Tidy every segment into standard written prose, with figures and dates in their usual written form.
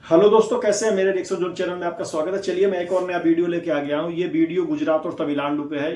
Hello दोस्तों, कैसे हैं? मेरे रिक्शा जोन चैनल में आपका स्वागत है। चलिए मैं एक और नया वीडियो लेके आ गया हूँ। ये वीडियो गुजरात और तमिलनाडु पे है।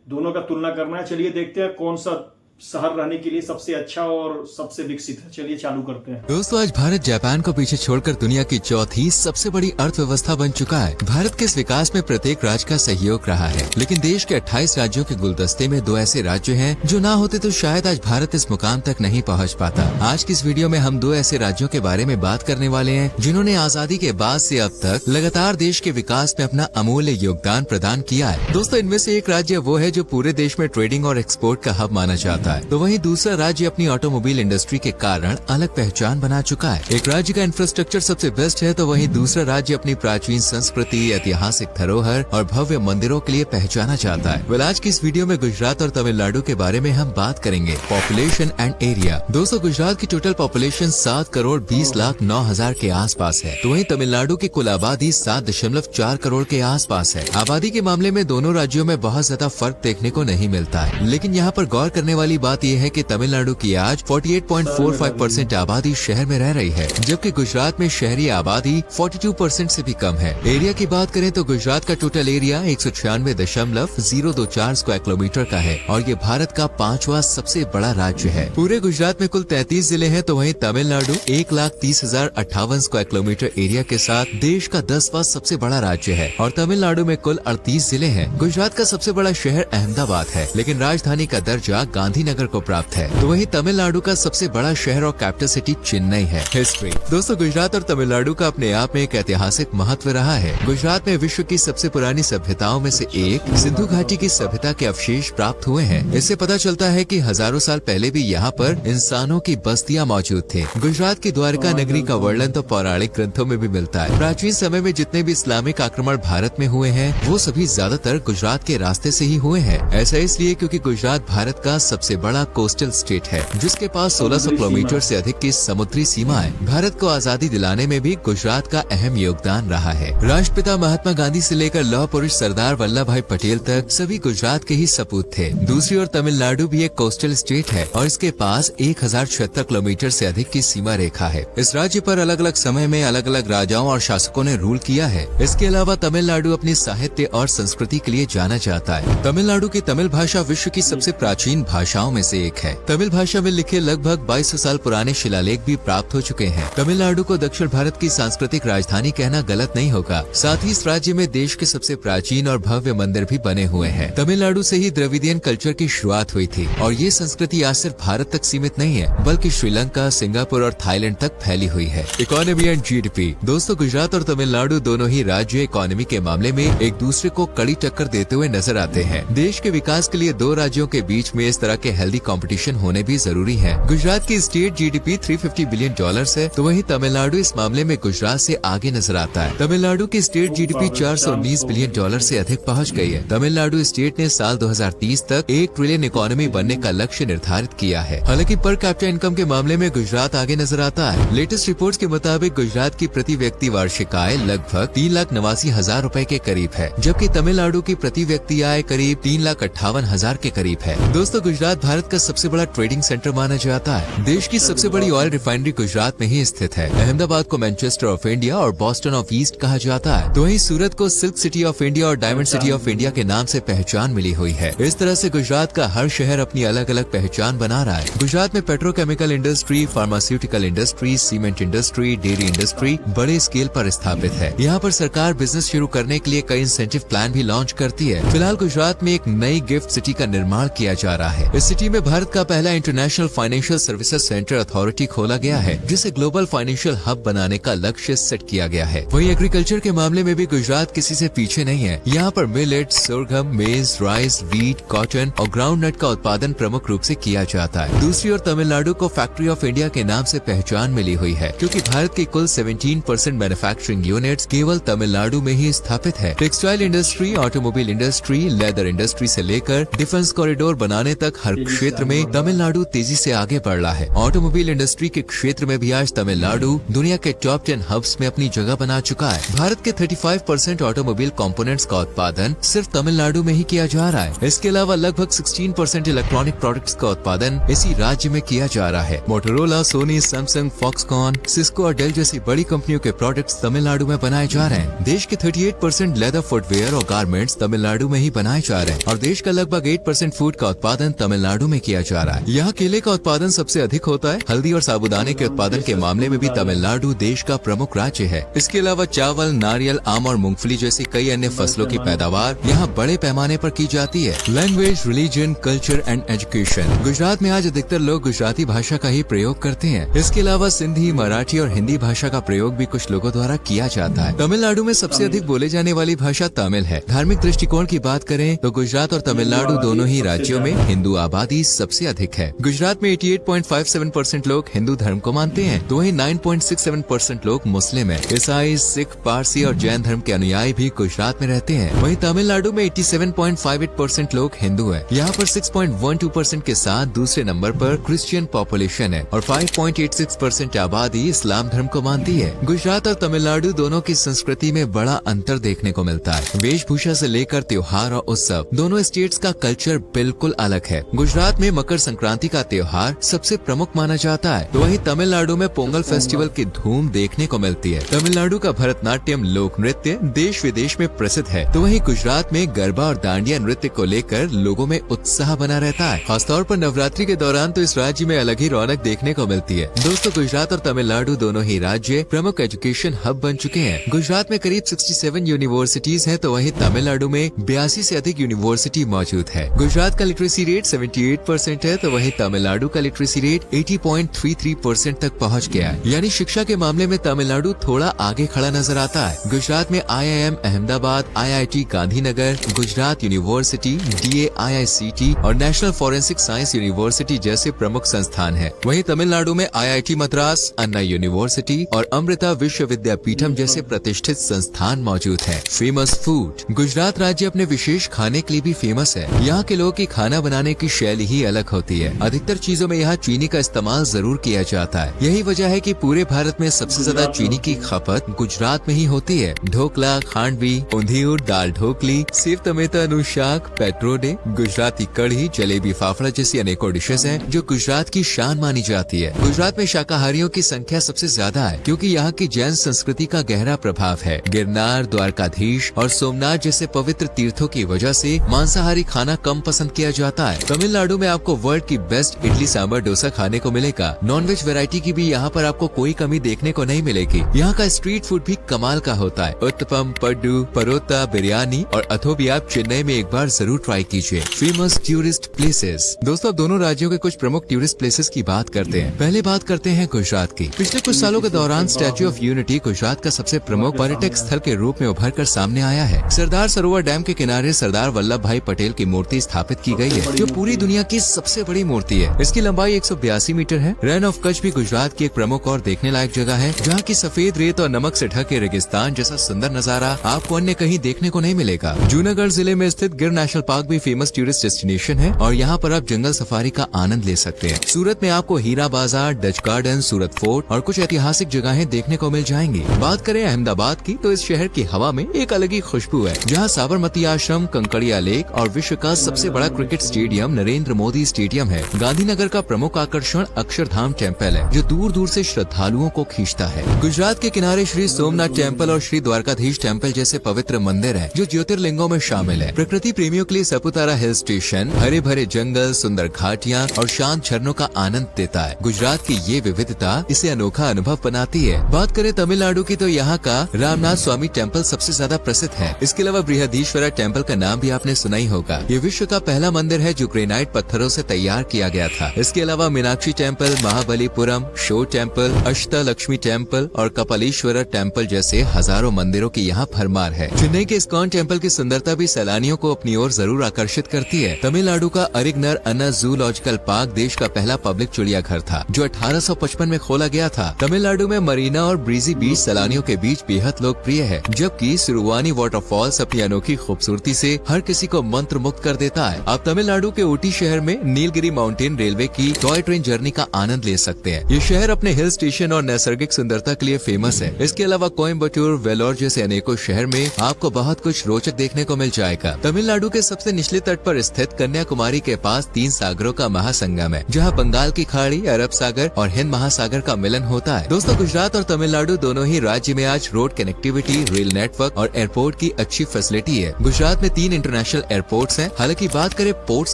दोनों का तुलना करना है। चलिए देखते हैं कौन सा शहर रहने के लिए सबसे अच्छा और सबसे विकसित है। चलिए चालू करते हैं। दोस्तों, आज भारत जापान को पीछे छोड़कर दुनिया की चौथी सबसे बड़ी अर्थव्यवस्था बन चुका है। भारत के इस विकास में प्रत्येक राज्य का सहयोग रहा है, लेकिन देश के 28 राज्यों के गुलदस्ते में 2 ऐसे राज्य हैं जो ना होते तो शायद आज भारत इस मुकाम तक नहीं पहुंच पाता। आज की इस वीडियो में हम 2 ऐसे राज्यों के बारे में बात करने वाले हैं जिन्होंने आजादी के बाद से अब तक लगातार देश के विकास में अपना अमूल्य योगदान प्रदान किया है। दोस्तों, इनमें से एक राज्य वो है जो पूरे देश में ट्रेडिंग और एक्सपोर्ट का हब माना जाता है, तो वहीं दूसरा राज्य अपनी ऑटोमोबाइल इंडस्ट्री के कारण अलग पहचान बना चुका है। एक राज्य का इंफ्रास्ट्रक्चर सबसे बेस्ट है, तो वहीं दूसरा राज्य अपनी प्राचीन संस्कृति, ऐतिहासिक धरोहर और भव्य मंदिरों के लिए पहचाना जाता है। आज की इस वीडियो में गुजरात और तमिलनाडु के बारे में हम बात करेंगे। Population and area. दोस्तों, गुजरात की टोटल पॉपुलेशन 7,20,09,000 के आसपास है, तो वहीं तमिलनाडु की कुल आबादी 7.4 करोड़ के आसपास है। आबादी के मामले में दोनों राज्यों में बहुत ज्यादा फर्क देखने को नहीं मिलता है, लेकिन यहाँ पर गौर करने वाली बात यह है कि तमिलनाडु की आज 48.45% आबादी शहर में रह रही है, जबकि गुजरात में शहरी आबादी 42% से भी कम है। एरिया की बात करें तो गुजरात का टोटल एरिया 196.024 स्क्वायर किलोमीटर का है और ये भारत का 5वां सबसे बड़ा राज्य है। पूरे गुजरात में कुल 33 जिले हैं, तो वहीं तमिलनाडु 1,30,058 स्क्वायर किलोमीटर एरिया के साथ देश का 10वां सबसे बड़ा राज्य है और तमिलनाडु में कुल 38 जिले हैं। गुजरात का सबसे बड़ा शहर अहमदाबाद है, लेकिन राजधानी का दर्जा गांधीनगर को प्राप्त है। तो वहीं तमिलनाडु का सबसे बड़ा शहर और कैपिटल सिटी चेन्नई है। हिस्ट्री। दोस्तों, गुजरात और तमिलनाडु का अपने आप में एक ऐतिहासिक महत्व रहा है। गुजरात में विश्व की सबसे पुरानी सभ्यताओं में से एक सिंधु घाटी की सभ्यता के अवशेष प्राप्त हुए हैं। इससे पता चलता है कि हजारों साल पहले भी यहाँ पर इंसानों की बस्तियाँ मौजूद थी। गुजरात की द्वारका नगरी का वर्णन तो पौराणिक ग्रंथों में भी मिलता है। प्राचीन समय में जितने भी इस्लामिक आक्रमण भारत में हुए हैं, वो सभी ज्यादातर गुजरात के रास्ते से ही हुए हैं। ऐसा इसलिए क्योंकि गुजरात भारत का सबसे बड़ा कोस्टल स्टेट है, जिसके पास 1600 किलोमीटर से अधिक की समुद्री सीमा है। भारत को आजादी दिलाने में भी गुजरात का अहम योगदान रहा है। राष्ट्रपिता महात्मा गांधी से लेकर लौह पुरुष सरदार वल्लभ भाई पटेल तक सभी गुजरात के ही सपूत थे। दूसरी ओर तमिलनाडु भी एक कोस्टल स्टेट है और इसके पास 1076 किलोमीटर से अधिक की सीमा रेखा है। इस राज्य पर अलग अलग समय में अलग अलग राजाओं और शासकों ने रूल किया है। इसके अलावा तमिलनाडु अपनी साहित्य और संस्कृति के लिए जाना जाता है। तमिलनाडु की तमिल भाषा विश्व की सबसे प्राचीन भाषाओं में से एक है। तमिल भाषा में लिखे लगभग 2200 साल पुराने शिलालेख भी प्राप्त हो चुके हैं। तमिलनाडु को दक्षिण भारत की सांस्कृतिक राजधानी कहना गलत नहीं होगा। साथ ही इस राज्य में देश के सबसे प्राचीन और भव्य मंदिर भी बने हुए हैं। तमिलनाडु से ही द्रविडियन कल्चर की शुरुआत हुई थी और ये संस्कृति आज सिर्फ भारत तक सीमित नहीं है, बल्कि श्रीलंका, सिंगापुर और थाईलैंड तक फैली हुई है। Economy and GDP. दोस्तों, गुजरात और तमिलनाडु दोनों ही राज्य इकोनॉमी के मामले में एक दूसरे को कड़ी टक्कर देते हुए नजर आते हैं। देश के विकास के लिए 2 राज्यों के बीच में इस तरह के हेल्दी कंपटीशन होने भी जरूरी है। गुजरात की स्टेट जीडीपी $350 बिलियन है, तो वहीं तमिलनाडु इस मामले में गुजरात से आगे नजर आता है। तमिलनाडु की स्टेट जीडीपी $419 बिलियन से अधिक पहुंच गई है। तमिलनाडु स्टेट ने साल 2030 तक 1 ट्रिलियन इकोनॉमी बनने का लक्ष्य निर्धारित किया है। हालांकि पर कैपिटा इनकम के मामले में गुजरात आगे नजर आता है। लेटेस्ट रिपोर्ट्स के मुताबिक गुजरात की प्रति व्यक्ति वार्षिक आय लगभग 3,89,000 रूपए के करीब है, जबकि तमिलनाडु की प्रति व्यक्ति आय करीब 3,58,000 के करीब है। दोस्तों, गुजरात भारत का सबसे बड़ा ट्रेडिंग सेंटर माना जाता है। देश की सबसे बड़ी ऑयल रिफाइनरी गुजरात में ही स्थित है। अहमदाबाद को मैनचेस्टर ऑफ इंडिया और बॉस्टन ऑफ ईस्ट कहा जाता है, तो वहीं सूरत को सिल्क सिटी ऑफ इंडिया और डायमंड सिटी ऑफ इंडिया के नाम से पहचान मिली हुई है। इस तरह से गुजरात का हर शहर अपनी अलग अलग पहचान बना रहा है। गुजरात में petrochemical industry, pharmaceutical industry, cement industry, dairy industry बड़े स्केल पर स्थापित है। यहाँ पर सरकार बिजनेस शुरू करने के लिए कई इंसेंटिव प्लान भी लॉन्च करती है। फिलहाल गुजरात में एक नई गिफ्ट सिटी का निर्माण किया जा रहा है। इस सिटी में भारत का पहला international financial services centre authority खोला गया है, जिसे ग्लोबल फाइनेंशियल हब बनाने का लक्ष्य सेट किया गया है। वहीं एग्रीकल्चर के मामले में भी गुजरात किसी से पीछे नहीं है। यहाँ पर मिलेट, सोरगम, मेज, राइस, वीट, कॉटन और ग्राउंड नट का उत्पादन प्रमुख रूप से किया जाता है। दूसरी ओर तमिलनाडु को फैक्ट्री ऑफ इंडिया के नाम से पहचान मिली हुई है, क्योंकि भारत की कुल 17% मैन्युफैक्चरिंग यूनिट्स केवल तमिलनाडु में ही स्थापित है। Textile industry, automobile industry, leather industry से लेकर डिफेंस कॉरिडोर बनाने तक हर क्षेत्र में तमिलनाडु तेजी से आगे बढ़ रहा है। ऑटोमोबाइल इंडस्ट्री के क्षेत्र में भी आज तमिलनाडु दुनिया के टॉप 10 हब्स में अपनी जगह बना चुका है। भारत के 35% ऑटोमोबाइल कंपोनेंट्स का उत्पादन सिर्फ तमिलनाडु में ही किया जा रहा है। इसके अलावा लगभग 16% इलेक्ट्रॉनिक प्रोडक्ट्स का उत्पादन इसी राज्य में किया जा रहा है। Motorola, Sony, Samsung, Foxconn, Cisco और डेल जैसी बड़ी कंपनियों के प्रोडक्ट्स तमिलनाडु में बनाए जा रहे हैं। देश के 38% लेदर, फुटवेयर और गारमेंट्स तमिलनाडु में ही बनाए जा रहे हैं और देश का लगभग 8% फूड का उत्पादन तमिलनाडु में किया जा रहा है। यहाँ केले का उत्पादन सबसे अधिक होता है। हल्दी और साबूदाने के उत्पादन के मामले में भी तमिलनाडु देश का प्रमुख राज्य है। इसके अलावा चावल, नारियल, आम और मूंगफली जैसी कई अन्य फसलों की पैदावार यहाँ बड़े पैमाने पर की जाती है। Language, religion, culture and education. Gujarat में आज अधिकतर लोग गुजराती भाषा का ही प्रयोग करते हैं। इसके अलावा सिंधी, मराठी और हिंदी भाषा का प्रयोग भी कुछ लोगों द्वारा किया जाता है। तमिलनाडु में सबसे अधिक बोले जाने वाली भाषा तमिल है। धार्मिक दृष्टिकोण की बात करें तो गुजरात और तमिलनाडु दोनों ही राज्यों में हिंदू आबादी सबसे अधिक है। गुजरात में 88.57% लोग हिंदू धर्म को मानते हैं, तो वहीं 9.67% लोग मुस्लिम हैं। ईसाई, सिख, पारसी और जैन धर्म के अनुयायी भी गुजरात में रहते हैं। वहीं तमिलनाडु में 87.58% लोग हिंदू हैं। यहाँ पर 6.12% के साथ दूसरे नंबर पर क्रिश्चियन पॉपुलेशन है और 5.86% आबादी इस्लाम धर्म को मानती है। गुजरात और तमिलनाडु दोनों की संस्कृति में बड़ा अंतर देखने को मिलता है। वेशभूषा से लेकर त्योहार और उत्सव, दोनों स्टेट्स का कल्चर बिल्कुल अलग है। गुजरात में मकर संक्रांति का त्योहार सबसे प्रमुख माना जाता है, तो वहीं तमिलनाडु में पोंगल फेस्टिवल की धूम देखने को मिलती है। तमिलनाडु का भरतनाट्यम लोक नृत्य देश विदेश में प्रसिद्ध है, तो वहीं गुजरात में गरबा और दांडिया नृत्य को लेकर लोगों में उत्साह बना रहता है। खासतौर पर नवरात्रि के दौरान तो इस राज्य में अलग ही रौनक देखने को मिलती है। दोस्तों, गुजरात और तमिलनाडु दोनों ही राज्य प्रमुख एजुकेशन हब बन चुके हैं। गुजरात में करीब 67 यूनिवर्सिटीज हैं, तो वहीं तमिलनाडु में 82 से अधिक यूनिवर्सिटी मौजूद है। गुजरात का लिटरेसी रेट 78% है, तो वहीं तमिलनाडु का लिटरेसी रेट 80.33% तक पहुंच गया है। यानी शिक्षा के मामले में तमिलनाडु थोड़ा आगे खड़ा नजर आता है। गुजरात में IIM Ahmedabad, IIT Gandhinagar, Gujarat university, DAIICT और नेशनल फॉरेंसिक साइंस यूनिवर्सिटी जैसे प्रमुख संस्थान है। वहीं तमिलनाडु में IIT मद्रास, अन्ना यूनिवर्सिटी और अमृता विश्व विद्यापीठम जैसे प्रतिष्ठित संस्थान मौजूद है। Famous food. गुजरात राज्य अपने विशेष खाने के लिए भी फेमस है। यहाँ के लोगों की खाना बनाने की शैली ही अलग होती है। अधिकतर चीजों में यहाँ चीनी का इस्तेमाल जरूर किया जाता है। यही वजह है कि पूरे भारत में सबसे ज्यादा चीनी की खपत गुजरात में ही होती है। ढोकला, खांडवी, ऊंधियूर, दाल ढोकली, सेव टमेटा नु शाक, पेट्रोडे, गुजराती कढ़ी, जलेबी, फाफड़ा जैसी अनेकों डिशेस हैं जो गुजरात की शान मानी जाती है। गुजरात में शाकाहारियों की संख्या सबसे ज्यादा है, क्योंकि यहाँ की जैन संस्कृति का गहरा प्रभाव है। गिरनार, द्वारकाधीश और सोमनाथ जैसे पवित्र तीर्थों की वजह से मांसाहारी खाना कम पसंद किया जाता है। तमिलनाडु में आपको वर्ल्ड की बेस्ट इडली सांभर डोसा खाने को मिलेगा। नॉनवेज वैरायटी की भी यहाँ पर आपको कोई कमी देखने को नहीं मिलेगी। यहाँ का स्ट्रीट फूड भी कमाल का होता है। उत्तपम, पड्डू, परोटा, बिरयानी और अथोबी आप चेन्नई में एक बार जरूर ट्राई कीजिए। Famous tourist places. दोस्तों, दोनों राज्यों के कुछ प्रमुख टूरिस्ट प्लेसेस की बात करते हैं। पहले बात करते हैं गुजरात की। पिछले कुछ सालों के दौरान स्टैच्यू ऑफ यूनिटी गुजरात का सबसे प्रमुख पर्यटक स्थल के रूप में उभर कर सामने आया है। सरदार सरोवर डैम के किनारे सरदार वल्लभ भाई पटेल की मूर्ति स्थापित की गई है, जो पूरी दुनिया की सबसे बड़ी मूर्ति है। इसकी लंबाई 182 मीटर है। रन ऑफ कच्छ भी गुजरात की एक प्रमुख और देखने लायक जगह है, जहाँ की सफेद रेत और नमक से ढके रेगिस्तान जैसा सुंदर नजारा आपको अन्य कहीं देखने को नहीं मिलेगा। जूनागढ़ जिले में स्थित गिर नेशनल पार्क भी फेमस टूरिस्ट डेस्टिनेशन है और यहाँ पर आप जंगल सफारी का आनंद ले सकते हैं। सूरत में आपको हीरा बाजार, डच गार्डन, सूरत फोर्ट और कुछ ऐतिहासिक जगहें देखने को मिल जाएंगी। बात करें अहमदाबाद की, तो इस शहर की हवा में एक अलग ही खुशबू है, जहाँ साबरमती आश्रम, कंकड़िया लेक और विश्व का सबसे बड़ा cricket stadium Narendra Modi stadium है। गांधीनगर का प्रमुख आकर्षण अक्षरधाम टेम्पल है, जो दूर दूर से श्रद्धालुओं को खींचता है। गुजरात के किनारे श्री सोमनाथ टेम्पल और श्री द्वारकाधीश टेम्पल जैसे पवित्र मंदिर है, जो ज्योतिर्लिंगों में शामिल है। प्रकृति प्रेमियों के लिए सपुतारा हिल स्टेशन हरे भरे जंगल, सुंदर घाटियाँ और शांत झरनों का आनंद देता है। गुजरात की ये विविधता इसे अनोखा अनुभव बनाती है। बात करें तमिलनाडु की, तो यहाँ का रामनाथ स्वामी टेम्पल सबसे ज्यादा प्रसिद्ध है। इसके अलावा बृहदीश्वरा टेम्पल का नाम भी आपने सुना ही होगा। ये विश्व का पहला मंदिर है जो ग्रेनाइट पत्थरों से तैयार किया गया था। इसके अलावा Meenakshi temple, Mahabalipuram, shore temple, Ashtalakshmi temple और कपालीश्वरा टेम्पल जैसे हजारों मंदिरों की यहाँ भरमार है। चेन्नई के इस्कॉन टेम्पल की सुंदरता भी सैलानियों को अपनी ओर जरूर आकर्षित करती है। तमिलनाडु का अरिगनर अन्ना जूलॉजिकल पार्क देश का पहला पब्लिक चिड़ियाघर था, जो 1855 में खोला गया था। तमिलनाडु में मरीना और ब्रीजी बीच सैलानियों के बीच बेहद लोकप्रिय है, जबकि सिरुवानी वाटरफॉल्स अपनी अनोखी खूबसूरती से हर किसी को मंत्र मुक्त कर देता है। आप तमिलनाडु के ऊटी तिरुपति शहर में नीलगिरी माउंटेन रेलवे की टॉय ट्रेन जर्नी का आनंद ले सकते हैं। ये शहर अपने हिल स्टेशन और नैसर्गिक सुंदरता के लिए फेमस है। इसके अलावा कोयम्बटूर, वेलोर जैसे अनेकों शहर में आपको बहुत कुछ रोचक देखने को मिल जाएगा। तमिलनाडु के सबसे निचले तट पर स्थित कन्याकुमारी के पास 3 सागरों का महासंगम है, जहाँ बंगाल की खाड़ी, अरब सागर और हिंद महासागर का मिलन होता है। दोस्तों, गुजरात और तमिलनाडु दोनों ही राज्य में आज रोड कनेक्टिविटी, रेल नेटवर्क और एयरपोर्ट की अच्छी फैसिलिटी है। गुजरात में 3 इंटरनेशनल एयरपोर्ट्स हैं। हालांकि बात करें पोर्ट्स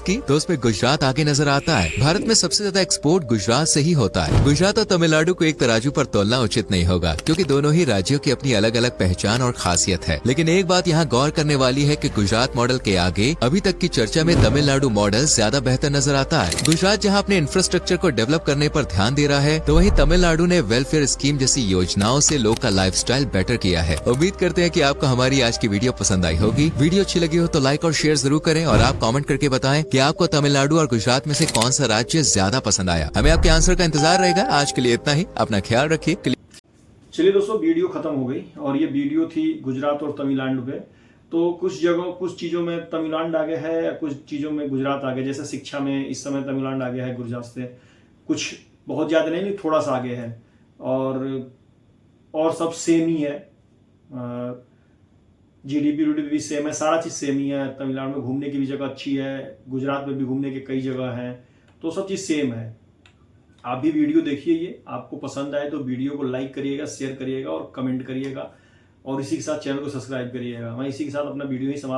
की तो उसमें गुजरात आगे नजर आता है। भारत में सबसे ज्यादा एक्सपोर्ट गुजरात से ही होता है। गुजरात और तमिलनाडु को एक तराजू पर तोलना उचित नहीं होगा, क्योंकि दोनों ही राज्यों की अपनी अलग अलग पहचान और खासियत है। लेकिन एक बात यहाँ गौर करने वाली है कि गुजरात मॉडल के आगे अभी तक की चर्चा में तमिलनाडु मॉडल ज्यादा बेहतर नजर आता है। गुजरात जहाँ अपने इंफ्रास्ट्रक्चर को डेवलप करने पर ध्यान दे रहा है, तो वहीं तमिलनाडु ने वेलफेयर स्कीम जैसी योजनाओं से लोग का लाइफस्टाइल बेटर किया है। उम्मीद करते हैं कि आपको हमारी आज की वीडियो पसंद आई होगी। वीडियो अच्छी लगी हो तो लाइक और शेयर जरूर करें और आप कमेंट करके बताएं कि आपको तमिलनाडु और गुजरात में से कौन सा राज्य ज्यादा पसंद आया। हमें आपके आंसर का इंतजार रहेगा। आज के लिए इतना ही। अपना ख्याल रखिए। चलिए दोस्तों, वीडियो खत्म हो गई और ये वीडियो थी गुजरात और तमिलनाडु पे। तो कुछ जगहों, कुछ चीज़ों में तमिलनाडु आगे है, कुछ चीज़ों में गुजरात आगे। जैसे शिक्षा में इस समय तमिलनाडु आगे है गुजरात से, कुछ बहुत ज़्यादा नहीं, थोड़ा सा आगे है। और सब सेम ही है। जीडीपी भी सेम है, सारा चीज़ सेम ही है। तमिलनाडु में घूमने की भी जगह अच्छी है, गुजरात में भी घूमने की कई जगह हैं, तो सब चीज़ सेम है। आप भी वीडियो देखिए, ये आपको पसंद आए तो वीडियो को लाइक करिएगा, शेयर करिएगा और कमेंट करिएगा, और इसी के साथ चैनल को सब्सक्राइब करिएगा। मैं इसी के साथ अपना वीडियो ही समाप्त